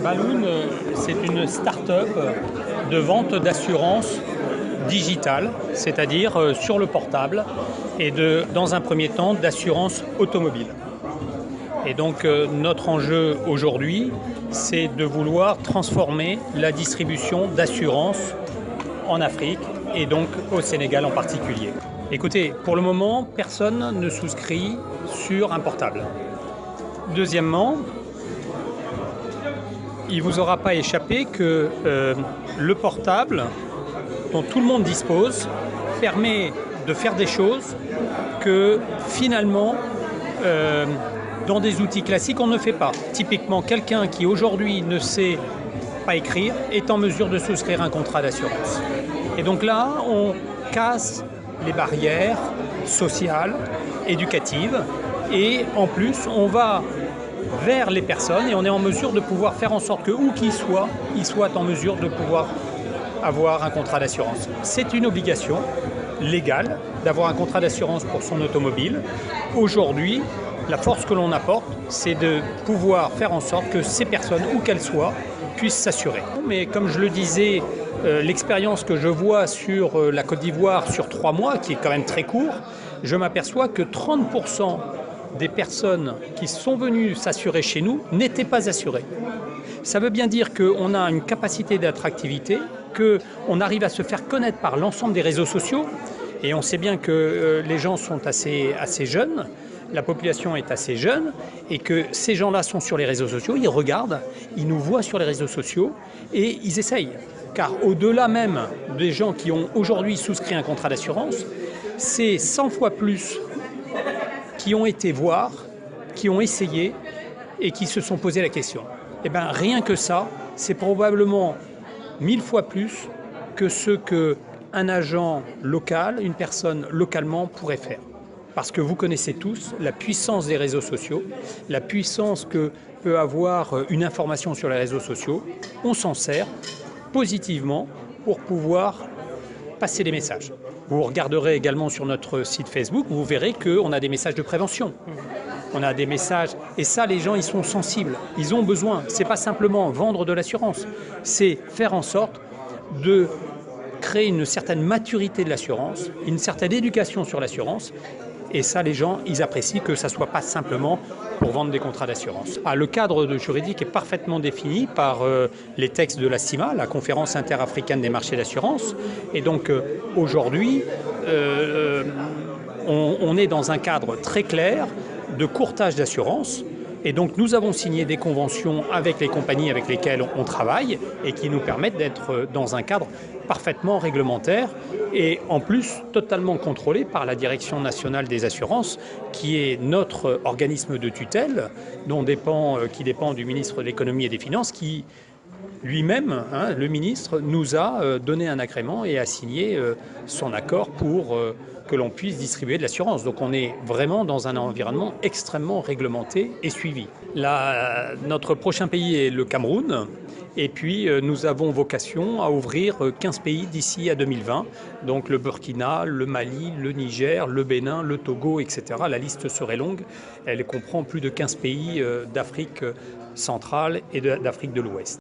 Balloon, c'est une start-up de vente d'assurance digitale, c'est-à-dire sur le portable et dans un premier temps d'assurance automobile. Et donc notre enjeu aujourd'hui, c'est de vouloir transformer la distribution d'assurance en Afrique et donc au Sénégal en particulier. Écoutez, pour le moment, personne ne souscrit sur un portable. Deuxièmement, il ne vous aura pas échappé que le portable dont tout le monde dispose permet de faire des choses que finalement, dans des outils classiques, on ne fait pas. Typiquement, quelqu'un qui aujourd'hui ne sait pas écrire est en mesure de souscrire un contrat d'assurance. Et donc là, on casse les barrières sociales, éducatives, et en plus, on va vers les personnes et on est en mesure de pouvoir faire en sorte que, où qu'ils soient, ils soient en mesure de pouvoir avoir un contrat d'assurance. C'est une obligation légale d'avoir un contrat d'assurance pour son automobile. Aujourd'hui, la force que l'on apporte, c'est de pouvoir faire en sorte que ces personnes, où qu'elles soient, puissent s'assurer. Mais comme je le disais, l'expérience que je vois sur la Côte d'Ivoire sur 3 mois, qui est quand même très court, je m'aperçois que 30% des personnes qui sont venues s'assurer chez nous n'étaient pas assurées. Ça veut bien dire qu'on a une capacité d'attractivité, qu'on arrive à se faire connaître par l'ensemble des réseaux sociaux, et on sait bien que les gens sont assez jeunes, la population est assez jeune, et que ces gens-là sont sur les réseaux sociaux, ils regardent, ils nous voient sur les réseaux sociaux, et ils essayent. Car au-delà même des gens qui ont aujourd'hui souscrit un contrat d'assurance, c'est 100 fois plus qui ont été voir, qui ont essayé et qui se sont posé la question. Eh bien, rien que ça, c'est probablement 1000 fois plus que ce qu'un agent local, une personne localement pourrait faire. Parce que vous connaissez tous la puissance des réseaux sociaux, la puissance que peut avoir une information sur les réseaux sociaux. On s'en sert positivement pour pouvoir passer des messages. Vous regarderez également sur notre site Facebook, vous verrez qu'on a des messages de prévention. On a des messages, et ça les gens ils sont sensibles, ils ont besoin. C'est pas simplement vendre de l'assurance, c'est faire en sorte de créer une certaine maturité de l'assurance, une certaine éducation sur l'assurance. Et ça, les gens, ils apprécient que ça ne soit pas simplement pour vendre des contrats d'assurance. Le cadre juridique est parfaitement défini par les textes de la CIMA, la Conférence interafricaine des marchés d'assurance. Et donc aujourd'hui, on est dans un cadre très clair de courtage d'assurance. Et donc nous avons signé des conventions avec les compagnies avec lesquelles on travaille et qui nous permettent d'être dans un cadre parfaitement réglementaire et en plus totalement contrôlé par la Direction nationale des assurances qui est notre organisme de tutelle qui dépend du ministre de l'économie et des finances qui lui-même, le ministre, nous a donné un agrément et a signé son accord pour que l'on puisse distribuer de l'assurance. Donc on est vraiment dans un environnement extrêmement réglementé et suivi. Notre prochain pays est le Cameroun. Et puis nous avons vocation à ouvrir 15 pays d'ici à 2020. Donc le Burkina, le Mali, le Niger, le Bénin, le Togo, etc. La liste serait longue. Elle comprend plus de 15 pays d'Afrique centrale et d'Afrique de l'Ouest.